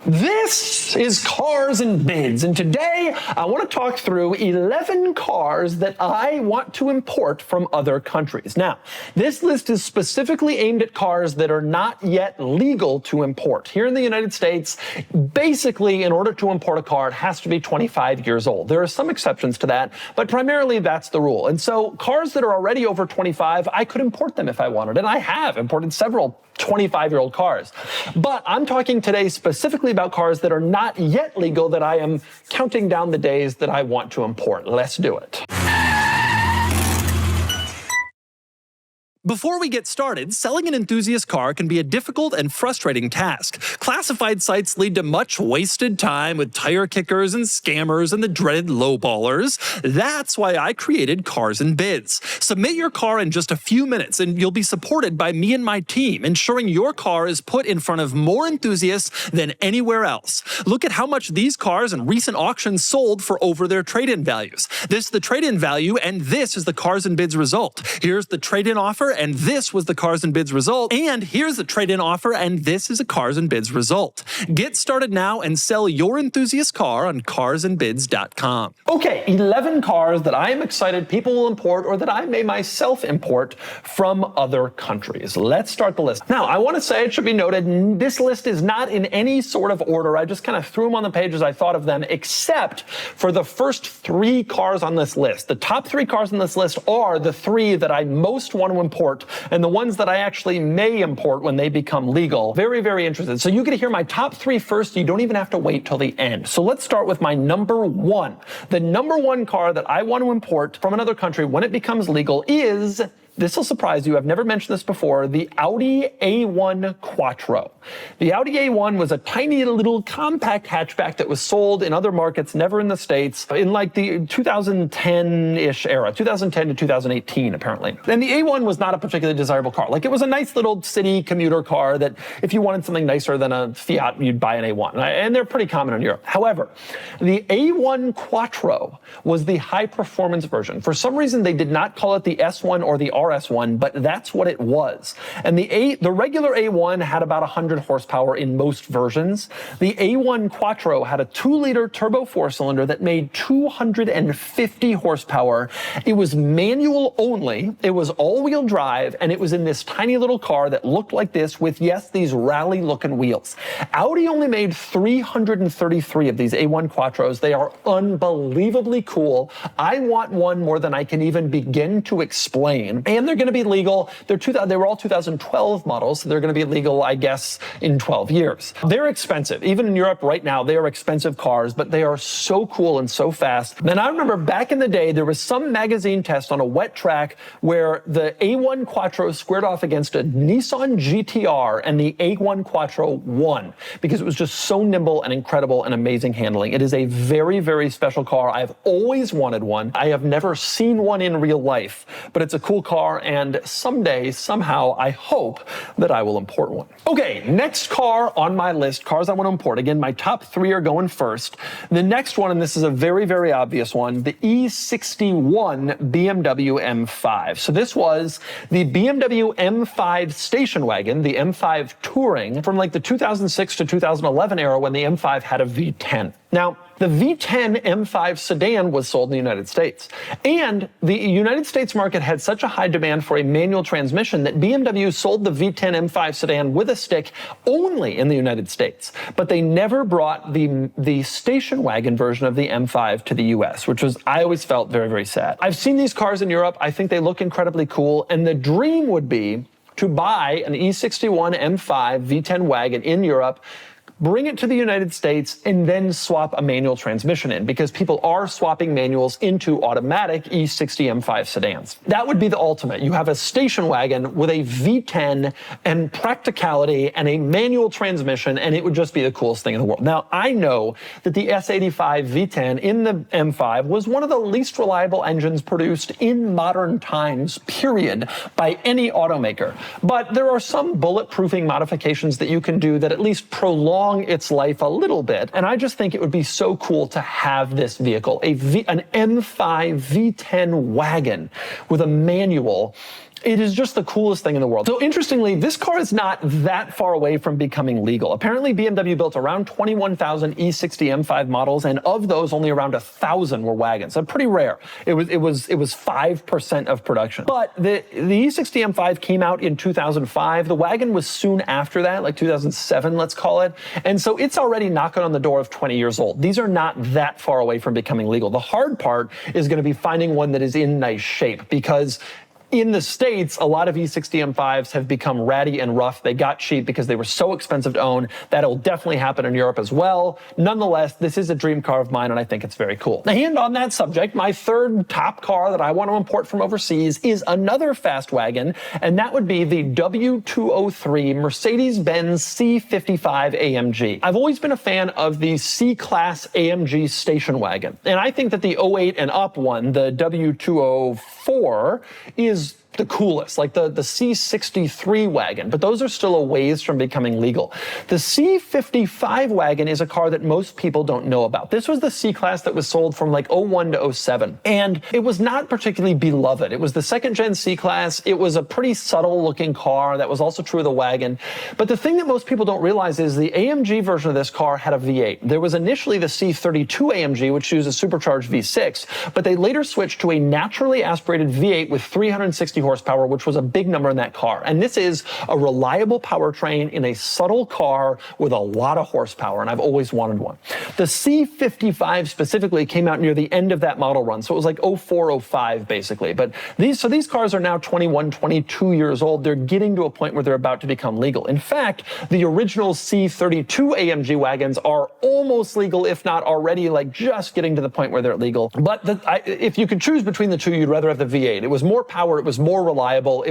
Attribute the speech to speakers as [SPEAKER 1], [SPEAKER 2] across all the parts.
[SPEAKER 1] This is Cars and Bids, and today I want to talk through 11 cars that I want to import from other countries. Now, this list is specifically aimed at cars that are not yet legal to import. Here in the United States, basically, in order to import a car, it has to be 25 years old. There are some exceptions to that, but primarily that's the rule. And so cars that are already over 25, I could import them if I wanted, and I have imported several 25-year-old cars. But I'm talking today specifically about cars that are not yet legal that I am counting down the days that I want to import. Let's do it. Before we get started, selling an enthusiast car can be a difficult and frustrating task. Classified sites lead to much wasted time with tire kickers and scammers and the dreaded lowballers. That's why I created Cars and Bids. Submit your car in just a few minutes and you'll be supported by me and my team, ensuring your car is put in front of more enthusiasts than anywhere else. Look at how much these cars in recent auctions sold for over their trade-in values. This is the trade-in value, and this is the Cars and Bids result. Here's the trade-in offer, and this was the Cars and Bids result. And here's the trade-in offer, and this is a Cars and Bids result. Get started now and sell your enthusiast car on carsandbids.com. Okay, 11 cars that I am excited people will import or that I may myself import from other countries. Let's start the list. Now, I want to say, it should be noted, this list is not in any sort of order. I just kind of threw them on the page as I thought of them, except for the first 3 cars on this list. The top 3 cars on this list are the 3 that I most want to import and the ones that I actually may import when they become legal. Very, very interested. So you get to hear my top 3 first. You don't even have to wait till the end. So let's start with my number 1. The number 1 car that I want to import from another country when it becomes legal is, this will surprise you, I've never mentioned this before, the Audi A1 Quattro. The Audi A1 was a tiny little compact hatchback that was sold in other markets, never in the States, in like the 2010-ish era, 2010 to 2018, apparently. And the A1 was not a particularly desirable car. Like, it was a nice little city commuter car that if you wanted something nicer than a Fiat, you'd buy an A1. And they're pretty common in Europe. However, the A1 Quattro was the high-performance version. For some reason, they did not call it the S1 or the RS1, but that's what it was. And the regular A1 had about 100 horsepower in most versions. The A1 Quattro had a 2-liter turbo 4-cylinder that made 250 horsepower. It was manual only, it was all-wheel drive, and it was in this tiny little car that looked like this with, yes, these rally-looking wheels. Audi only made 333 of these A1 Quattros. They are unbelievably cool. I want one more than I can even begin to explain. And they're going to be legal. They were all 2012 models, so they're going to be legal, I guess, in 12 years. They're expensive. Even in Europe right now, they are expensive cars, but they are so cool and so fast. And I remember back in the day, there was some magazine test on a wet track where the A1 Quattro squared off against a Nissan GTR, and the A1 Quattro won because it was just so nimble and incredible and amazing handling. It is a very, very special car. I've always wanted one. I have never seen one in real life, but it's a cool car, and someday, somehow, I hope that I will import one. Okay, next car on my list, cars I want to import. Again, my top 3 are going first. The next one, and this is a very, very obvious one, the E61 BMW M5. So this was the BMW M5 station wagon, the M5 Touring, from like the 2006 to 2011 era when the M5 had a V10. Now, the V10 M5 sedan was sold in the United States. And the United States market had such a high demand for a manual transmission that BMW sold the V10 M5 sedan with a stick only in the United States. But they never brought the station wagon version of the M5 to the US, which was, I always felt, very, very sad. I've seen these cars in Europe. I think they look incredibly cool. And the dream would be to buy an E61 M5 V10 wagon in Europe, bring it to the United States, and then swap a manual transmission in, because people are swapping manuals into automatic E60 M5 sedans. That would be the ultimate. You have a station wagon with a V10 and practicality and a manual transmission, and it would just be the coolest thing in the world. Now, I know that the S85 V10 in the M5 was one of the least reliable engines produced in modern times, period, by any automaker. But there are some bulletproofing modifications that you can do that at least prolong its life a little bit, and I just think it would be so cool to have this vehicle, an M5 V10 wagon with a manual It is just the coolest thing in the world. So interestingly, this car is not that far away from becoming legal. Apparently BMW built around 21,000 E60 M5 models, and of those only around 1,000 were wagons. So pretty rare. It was 5% of production. But the E60 M5 came out in 2005. The wagon was soon after that, like 2007, let's call it. And so it's already knocking on the door of 20 years old. These are not that far away from becoming legal. The hard part is going to be finding one that is in nice shape, because in the States, a lot of E60 M5s have become ratty and rough. They got cheap because they were so expensive to own. That'll definitely happen in Europe as well. Nonetheless, this is a dream car of mine, and I think it's very cool. And on that subject, my third top car that I want to import from overseas is another fast wagon, and that would be the W203 Mercedes-Benz C55 AMG. I've always been a fan of the C-Class AMG station wagon, and I think that the 08 and up one, the W204, is the coolest, like the C63 wagon, but those are still a ways from becoming legal. The C55 wagon is a car that most people don't know about. This was the C-Class that was sold from like 01 to 07, and it was not particularly beloved. It was the second gen C-Class. It was a pretty subtle looking car. That was also true of the wagon. But the thing that most people don't realize is the AMG version of this car had a V8. There was initially the C32 AMG, which used a supercharged V6, but they later switched to a naturally aspirated V8 with 360 horsepower, which was a big number in that car. And this is a reliable powertrain in a subtle car with a lot of horsepower, and I've always wanted one. The C55 specifically came out near the end of that model run, so it was like 04, 05 basically. But these cars are now 21, 22 years old. They're getting to a point where they're about to become legal. In fact, the original C32 AMG wagons are almost legal, if not already like just getting to the point where they're legal. But if you could choose between the two, you'd rather have the V8. It was more power, it was more reliable,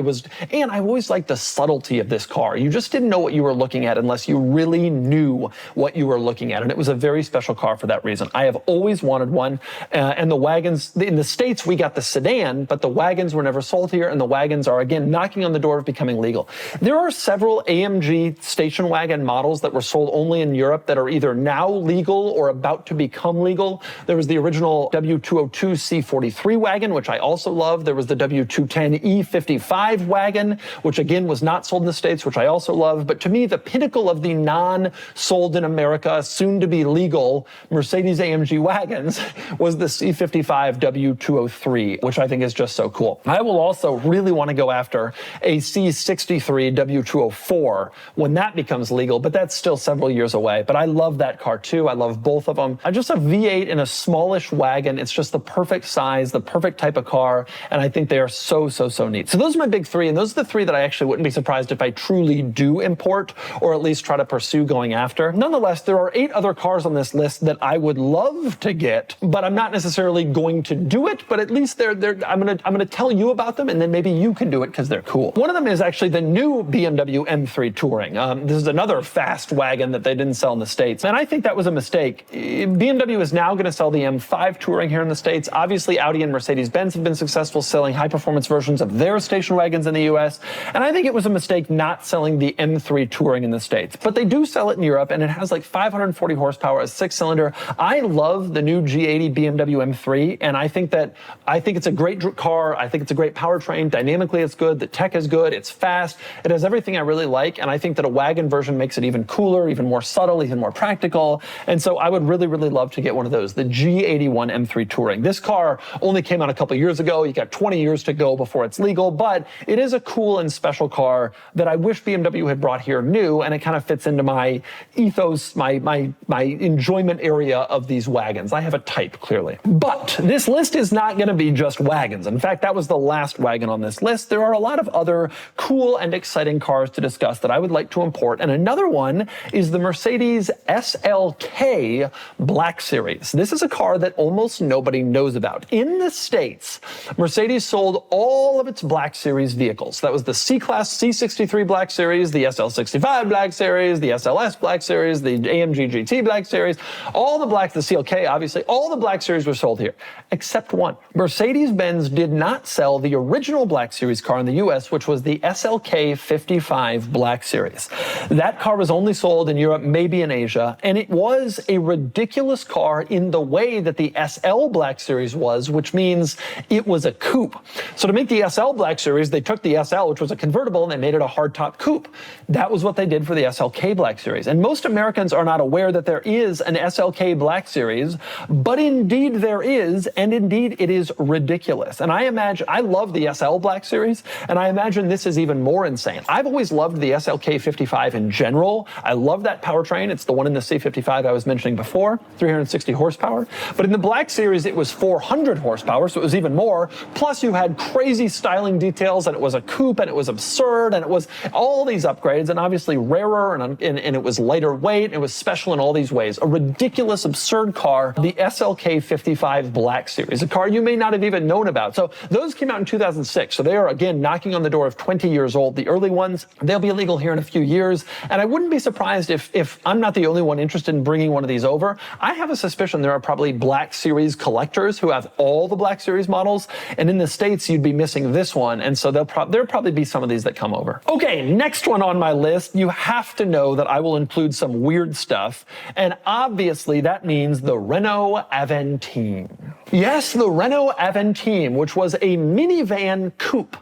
[SPEAKER 1] and I always liked the subtlety of this car. You just didn't know what you were looking at unless you really knew what you were looking at, and it was a very special car for that reason. I have always wanted one, and the wagons, in the States we got the sedan, but the wagons were never sold here, and the wagons are again knocking on the door of becoming legal. There are several AMG station wagon models that were sold only in Europe that are either now legal or about to become legal. There was the original W202 C43 wagon, which I also love. There was the W210 E55 wagon, which again was not sold in the States, which I also love. But to me, the pinnacle of the non-sold in America, soon to be legal Mercedes AMG wagons was the C55 W203, which I think is just so cool. I will also really want to go after a C63 W204 when that becomes legal, but that's still several years away. But I love that car too. I love both of them. Just a V8 in a smallish wagon. It's just the perfect size, the perfect type of car, and I think they are so neat. So those are my big three, and those are the three that I actually wouldn't be surprised if I truly do import, or at least try to pursue going after. Nonetheless, there are 8 other cars on this list that I would love to get, but I'm not necessarily going to do it, but at least I'm gonna tell you about them, and then maybe you can do it because they're cool. One of them is actually the new BMW M3 Touring. This is another fast wagon that they didn't sell in the States, and I think that was a mistake. BMW is now gonna sell the M5 Touring here in the States. Obviously, Audi and Mercedes-Benz have been successful selling high-performance versions of their station wagons in the US, and I think it was a mistake not selling the M3 Touring in the States. But they do sell it in Europe, and it has like 540 horsepower, a 6-cylinder. I love the new G80 BMW M3, and I think it's a great car. I think it's a great powertrain. Dynamically, it's good. The tech is good. It's fast. It has everything I really like, and I think that a wagon version makes it even cooler, even more subtle, even more practical. And so I would really love to get one of those, the G81 M3 Touring. This car only came out a couple years ago. You got 20 years to go before it's legal, but it is a cool and special car that I wish BMW had brought here new, and it kind of fits into my ethos, my enjoyment area of these wagons. I have a type, clearly. But this list is not going to be just wagons. In fact, that was the last wagon on this list. There are a lot of other cool and exciting cars to discuss that I would like to import, and another one is the Mercedes SLK Black Series. This is a car that almost nobody knows about. In the States, Mercedes sold all of its Black Series vehicles. That was the C-Class C63 Black Series, the SL65 Black Series, the SLS Black Series, the AMG GT Black Series, all the Blacks, the CLK, obviously, all the Black Series were sold here, except one. Mercedes-Benz did not sell the original Black Series car in the US, which was the SLK 55 Black Series. That car was only sold in Europe, maybe in Asia, and it was a ridiculous car in the way that the SL Black Series was, which means it was a coupe. So to make the SL Black Series, they took the SL, which was a convertible, and they made it a hardtop coupe. That was what they did for the SLK Black Series. And most Americans are not aware that there is an SLK Black Series, but indeed there is, and indeed it is ridiculous. And I love the SL Black Series, and I imagine this is even more insane. I've always loved the SLK 55 in general. I love that powertrain. It's the one in the C55 I was mentioning before, 360 horsepower. But in the Black Series, it was 400 horsepower, so it was even more. Plus, you had crazy styling details, and it was a coupe, and it was absurd, and it was all these upgrades, and obviously rarer, and it was lighter weight, and it was special in all these ways. A ridiculous, absurd car, the SLK 55 Black Series, a car you may not have even known about. So those came out in 2006, so they are, again, knocking on the door of 20 years old. The early ones, they'll be illegal here in a few years, and I wouldn't be surprised if I'm not the only one interested in bringing one of these over. I have a suspicion there are probably Black Series collectors who have all the Black Series models, and in the States, you'd be missing this one, and so there'll probably be some of these that come over. Okay, next one on my list, you have to know that I will include some weird stuff, and obviously that means the Renault Avantime. Yes, the Renault Avantime, which was a minivan coupe.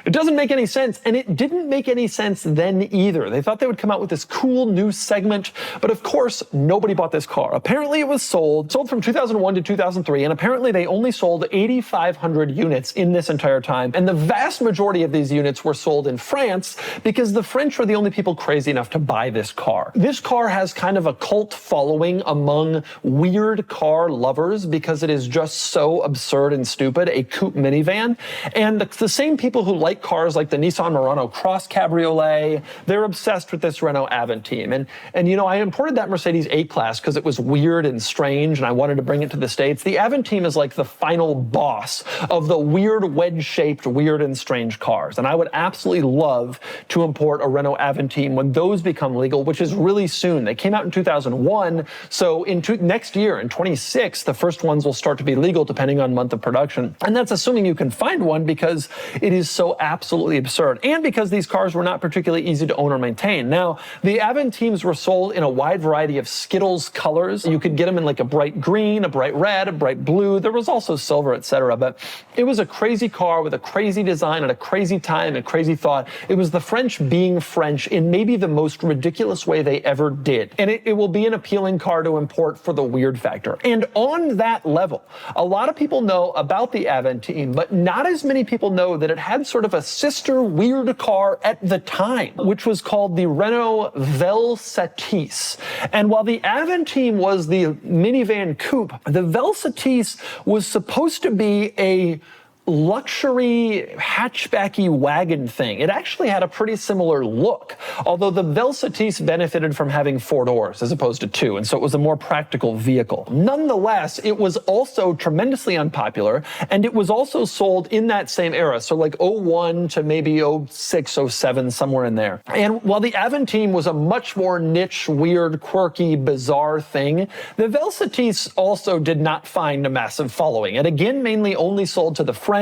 [SPEAKER 1] It doesn't make any sense, and it didn't make any sense then either. They thought they would come out with this cool new segment, but of course, nobody bought this car. Apparently it was sold from 2001 to 2003, and apparently they only sold 8,500 units in this entire time, and the vast majority of these units were sold in France because the French were the only people crazy enough to buy this car. This car has kind of a cult following among weird car lovers because it is just so absurd and stupid, a coupe minivan, and the same people who like cars like the Nissan Murano Cross Cabriolet, they're obsessed with this Renault Avantime. And you know, I imported that Mercedes A-Class because it was weird and strange and I wanted to bring it to the States. The Avantime is like the final boss of the weird wedge-shaped, weird and strange cars. And I would absolutely love to import a Renault Avantime when those become legal, which is really soon. They came out in 2001, so next year, in 26, the first ones will start to be legal depending on month of production. And that's assuming you can find one because it is so absolutely absurd, and because these cars were not particularly easy to own or maintain. Now, the Avantimes were sold in a wide variety of Skittles colors. You could get them in like a bright green, a bright red, a bright blue. There was also silver, etc. But it was a crazy car with a crazy design at a crazy time and crazy thought. It was the French being French in maybe the most ridiculous way they ever did. And it will be an appealing car to import for the weird factor. And on that level, a lot of people know about the Avantime, but not as many people know that it had sort of a sister weird car at the time, which was called the Renault Vel Satis. And while the Avantime was the minivan coupe, the Vel Satis was supposed to be a luxury hatchbacky wagon thing. It actually had a pretty similar look, although the Vel Satis benefited from having 4 doors as opposed to 2, and so it was a more practical vehicle. Nonetheless, it was also tremendously unpopular, and it was also sold in that same era, so like 01 to maybe 06, 07, somewhere in there. And while the Avantime was a much more niche, weird, quirky, bizarre thing, the Vel Satis also did not find a massive following. It again mainly only sold to the French.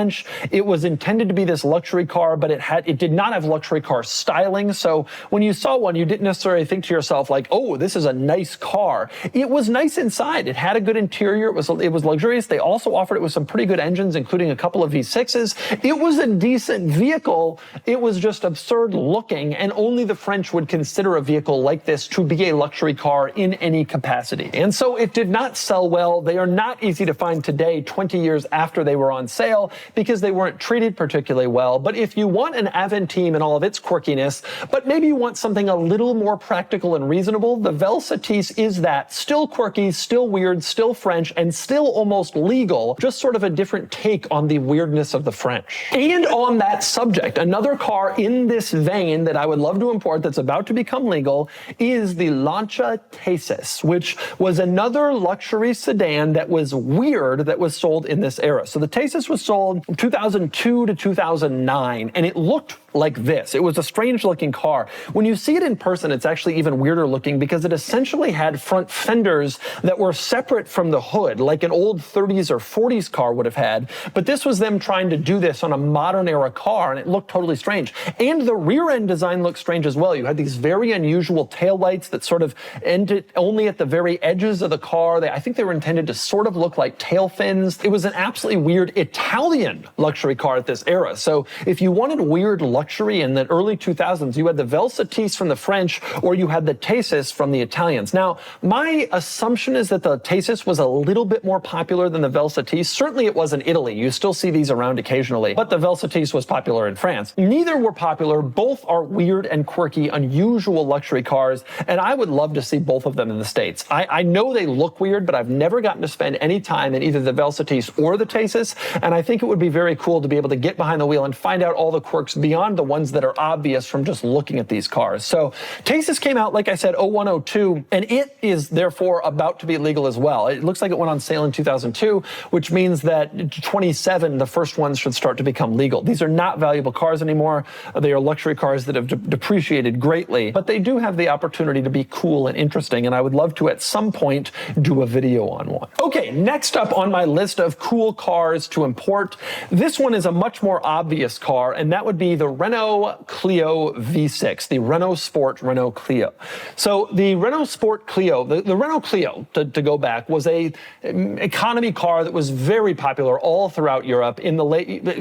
[SPEAKER 1] It was intended to be this luxury car, but it did not have luxury car styling. So when you saw one, you didn't necessarily think to yourself like, oh, this is a nice car. It was nice inside. It had a good interior. It was luxurious. They also offered it with some pretty good engines, including a couple of V6s. It was a decent vehicle. It was just absurd looking, and only the French would consider a vehicle like this to be a luxury car in any capacity. And so it did not sell well. They are not easy to find today, 20 years after they were on sale, because they weren't treated particularly well. But if you want an Avantime and all of its quirkiness, but maybe you want something a little more practical and reasonable, the Vel Satis is that. Still quirky, still weird, still French, and still almost legal, just sort of a different take on the weirdness of the French. And on that subject, another car in this vein that I would love to import that's about to become legal is the Lancia Thesis, which was another luxury sedan that was weird that was sold in this era. So the Thesis was sold from 2002 to 2009, and it looked like this. It was a strange looking car. When you see it in person, it's actually even weirder looking because it essentially had front fenders that were separate from the hood, like an old 30s or 40s car would have had. But this was them trying to do this on a modern era car, and it looked totally strange. And the rear end design looked strange as well. You had these very unusual taillights that sort of ended only at the very edges of the car. I think they were intended to sort of look like tail fins. It was an absolutely weird Italian Italian luxury car at this era. So if you wanted weird luxury in the early 2000s, you had the Vel Satis from the French, or you had the Thesis from the Italians. Now, my assumption is that the Thesis was a little bit more popular than the Vel Satis. Certainly it was in Italy. You still see these around occasionally, but the Vel Satis was popular in France. Neither were popular. Both are weird and quirky, unusual luxury cars, and I would love to see both of them in the States. I know they look weird, but I've never gotten to spend any time in either the Vel Satis or the Thesis, and I think it would be very cool to be able to get behind the wheel and find out all the quirks beyond the ones that are obvious from just looking at these cars. So Thesis came out, like I said, 0102, and it is therefore about to be legal as well. It looks like it went on sale in 2002, which means that 27, the first ones should start to become legal. These are not valuable cars anymore. They are luxury cars that have depreciated greatly, but they do have the opportunity to be cool and interesting, and I would love to at some point do a video on one. Okay, next up on my list of cool cars to import, this one is a much more obvious car, and that would be the Renault Clio V6, the Renault Sport Renault Clio. So the Renault Sport Clio, the Renault Clio, to go back, was a economy car that was very popular all throughout Europe in the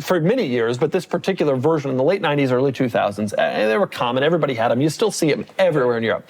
[SPEAKER 1] for many years, but this particular version in the late 90s, early 2000s, they were common. Everybody had them. You still see them everywhere in Europe.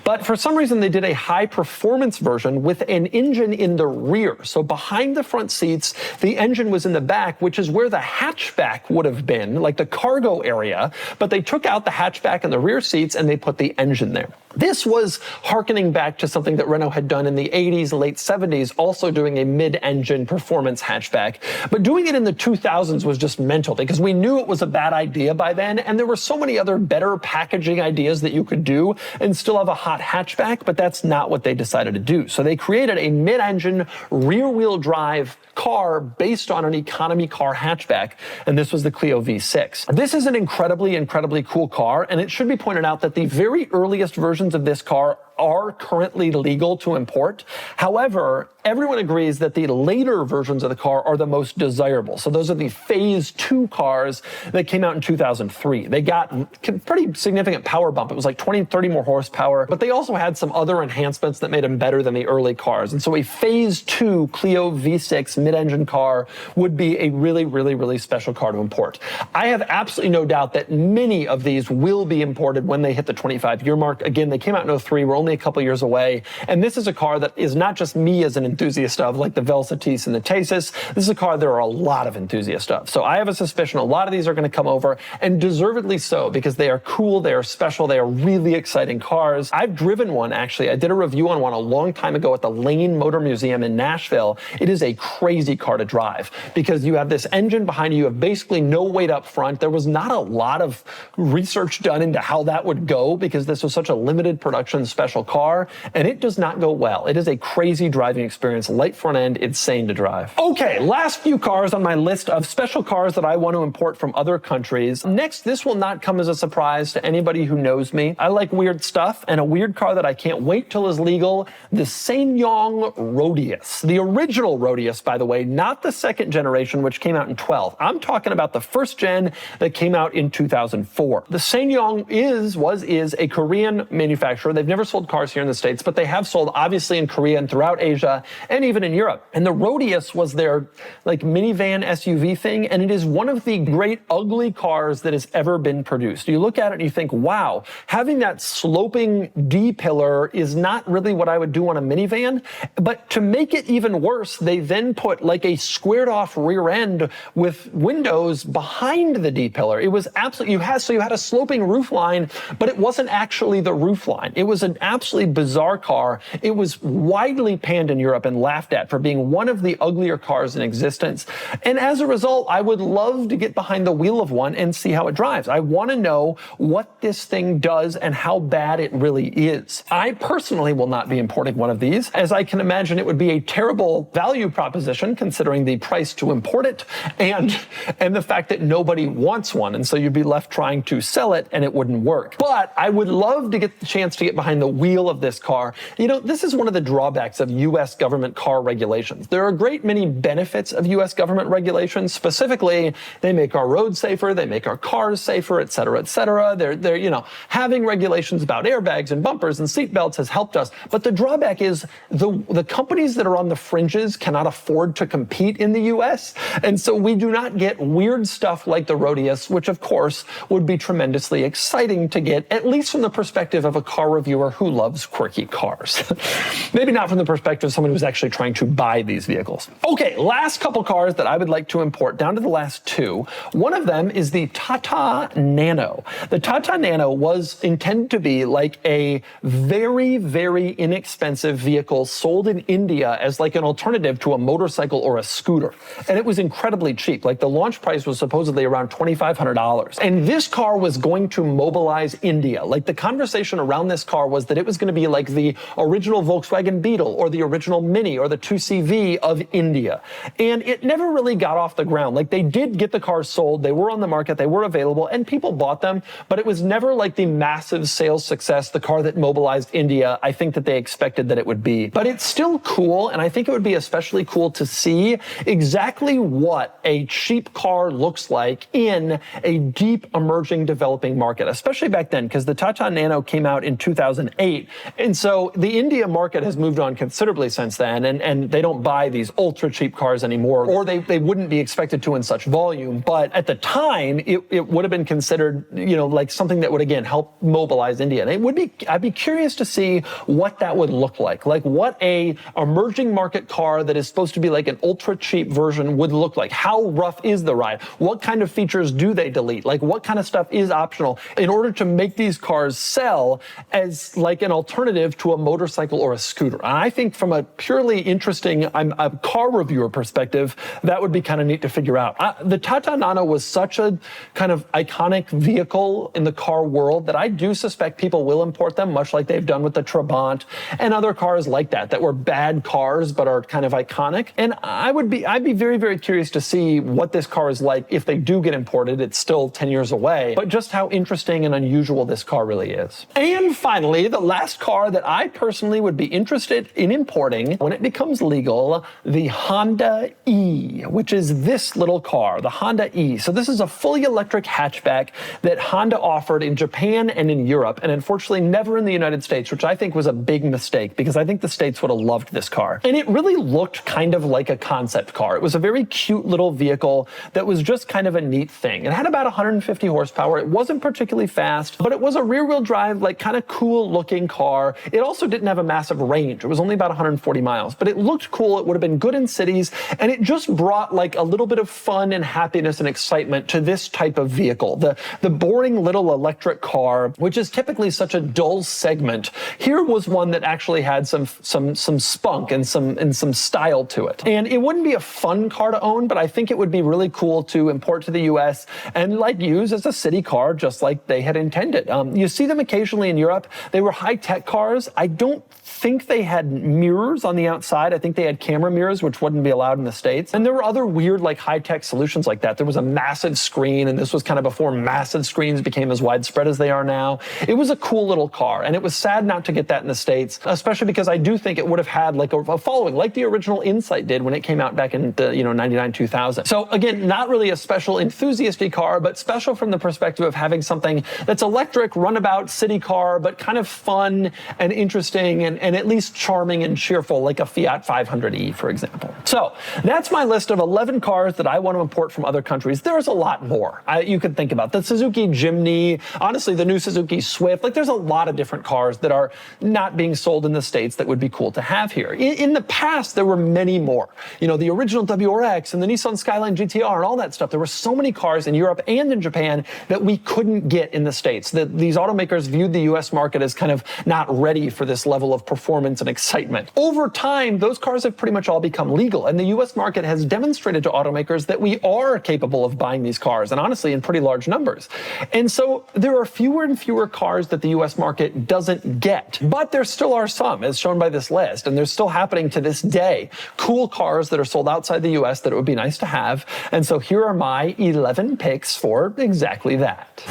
[SPEAKER 1] But for some reason, they did a high performance version with an engine in the rear. So behind the front seats, the engine was in the back, which is where the hatchback would have been, like the cargo area, but they took out the hatchback and the rear seats and they put the engine there. This was hearkening back to something that Renault had done in the 80s, late 70s, also doing a mid-engine performance hatchback. But doing it in the 2000s was just mental because we knew it was a bad idea by then, and there were so many other better packaging ideas that you could do and still have a hot hatchback, but that's not what they decided to do. So they created a mid-engine, rear-wheel drive car based on an economy car hatchback, and this was the Clio V6. This is an incredibly, incredibly cool car, and it should be pointed out that the very earliest versions of this car are currently legal to import. However, everyone agrees that the later versions of the car are the most desirable. So those are the Phase 2 cars that came out in 2003. They got pretty significant power bump. It was like 20, 30 more horsepower, but they also had some other enhancements that made them better than the early cars. And so a Phase 2 Clio V6 mid-engine car would be a really, really, really special car to import. I have absolutely no doubt that many of these will be imported when they hit the 25-year mark. Again, they came out in 03. We're only a couple years away. And this is a car that is not just me as an enthusiast of, like the Vel Satis and the Thesis. This is a car there are a lot of enthusiasts of. So I have a suspicion a lot of these are going to come over, and deservedly so, because they are cool, they are special, they are really exciting cars. I've driven one, actually. I did a review on one a long time ago at the Lane Motor Museum in Nashville. It is a crazy car to drive because you have this engine behind you. You have basically no weight up front. There was not a lot of research done into how that would go because this was such a limited production special car, and it does not go well. It is a crazy driving experience, light front end, insane to drive. Okay, last few cars on my list of special cars that I want to import from other countries. Next, this will not come as a surprise to anybody who knows me. I like weird stuff, and a weird car that I can't wait till is legal, the SsangYong Rodius. The original Rodius, by the way, not the second generation, which came out in 12. I'm talking about the first gen that came out in 2004. The SsangYong is a Korean manufacturer. They've never sold cars here in the States, but they have sold obviously in Korea and throughout Asia and even in Europe. And the Rodius was their like minivan SUV thing, and it is one of the great ugly cars that has ever been produced. You look at it and you think, wow, having that sloping D-pillar is not really what I would do on a minivan. But to make it even worse, they then put like a squared off rear end with windows behind the D-pillar. It was absolutely, you had a sloping roof line, but it wasn't actually the roof line. It was an absolutely bizarre car. It was widely panned in Europe and laughed at for being one of the uglier cars in existence. And as a result, I would love to get behind the wheel of one and see how it drives. I want to know what this thing does and how bad it really is. I personally will not be importing one of these, as I can imagine it would be a terrible value proposition considering the price to import it and the fact that nobody wants one. And so you'd be left trying to sell it and it wouldn't work. But I would love to get the chance to get behind the wheel of this car. You know, this is one of the drawbacks of U.S. government car regulations. There are a great many benefits of U.S. government regulations. Specifically, they make our roads safer, they make our cars safer, et cetera, et cetera. They're, you know, having regulations about airbags and bumpers and seatbelts has helped us. But the drawback is the companies that are on the fringes cannot afford to compete in the U.S. And so we do not get weird stuff like the Rodius, which of course would be tremendously exciting to get, at least from the perspective of a car reviewer who loves quirky cars. Maybe not from the perspective of someone who's actually trying to buy these vehicles. Okay, last couple cars that I would like to import, down to the last two. One of them is the Tata Nano. The Tata Nano was intended to be like a very, very inexpensive vehicle sold in India as like an alternative to a motorcycle or a scooter. And it was incredibly cheap. Like the launch price was supposedly around $2,500. And this car was going to mobilize India. Like the conversation around this car was that it was going to be like the original Volkswagen Beetle or the original Mini or the 2CV of India. And it never really got off the ground. Like they did get the cars sold, they were on the market, they were available, and people bought them, but it was never like the massive sales success, the car that mobilized India, I think that they expected that it would be. But it's still cool, and I think it would be especially cool to see exactly what a cheap car looks like in a deep emerging developing market, especially back then, because the Tata Nano came out in 2008. And so the India market has moved on considerably since then, and they don't buy these ultra cheap cars anymore, or they wouldn't be expected to in such volume. But at the time, it would have been considered, you know, like something that would, again, help mobilize India. And it would be, I'd be curious to see what that would look like what a emerging market car that is supposed to be like an ultra cheap version would look like. How rough is the ride? What kind of features do they delete? Like what kind of stuff is optional in order to make these cars sell as like an alternative to a motorcycle or a scooter? And I think from a purely interesting a car reviewer perspective, that would be kind of neat to figure out. The Tata Nano was such a kind of iconic vehicle in the car world that I do suspect people will import them, much like they've done with the Trabant and other cars like that were bad cars but are kind of iconic. And I'd be very, very curious to see what this car is like if they do get imported. It's still 10 years away, but just how interesting and unusual this car really is. And finally, the last car that I personally would be interested in importing when it becomes legal, the Honda E, which is this little car, the Honda E. So this is a fully electric hatchback that Honda offered in Japan and in Europe, and unfortunately never in the United States, which I think was a big mistake because I think the States would have loved this car. And it really looked kind of like a concept car. It was a very cute little vehicle that was just kind of a neat thing. It had about 150 horsepower. It wasn't particularly fast, but it was a rear-wheel drive, like kind of cool looking car. It also didn't have a massive range. It was only about 140 miles, but it looked cool. It would have been good in cities, and it just brought like a little bit of fun and happiness and excitement to this type of vehicle. The boring little electric car, which is typically such a dull segment, here was one that actually had some spunk and some style to it. And it wouldn't be a fun car to own, but I think it would be really cool to import to the US and like use as a city car, just like they had intended. You see them occasionally in Europe. They were high-tech cars. I don't think they had mirrors on the outside. I think they had camera mirrors, which wouldn't be allowed in the States. And there were other weird, like high-tech solutions like that. There was a massive screen, and this was kind of before massive screens became as widespread as they are now. It was a cool little car, and it was sad not to get that in the States, especially because I do think it would have had like a following, like the original Insight did when it came out back in the 99, 2000. So again, not really a special enthusiasty car, but special from the perspective of having something that's electric, runabout city car, but kind of fun and interesting and at least charming and cheerful, like a Fiat 500e, for example. So that's my list of 11 cars that I want to import from other countries. There's a lot more you could think about. The Suzuki Jimny, honestly, the new Suzuki Swift, like there's a lot of different cars that are not being sold in the States that would be cool to have here. In the past, there were many more. You know, the original WRX and the Nissan Skyline GTR and all that stuff. There were so many cars in Europe and in Japan that we couldn't get in the States. That these automakers viewed the US market as kind of not ready for this level of performance and excitement. Over time, those cars have pretty much all become legal, and the US market has demonstrated to automakers that we are capable of buying these cars, and honestly, in pretty large numbers. And so there are fewer and fewer cars that the US market doesn't get, but there still are some, as shown by this list, and they're still happening to this day. Cool cars that are sold outside the US that it would be nice to have, and so here are my 11 picks for exactly that.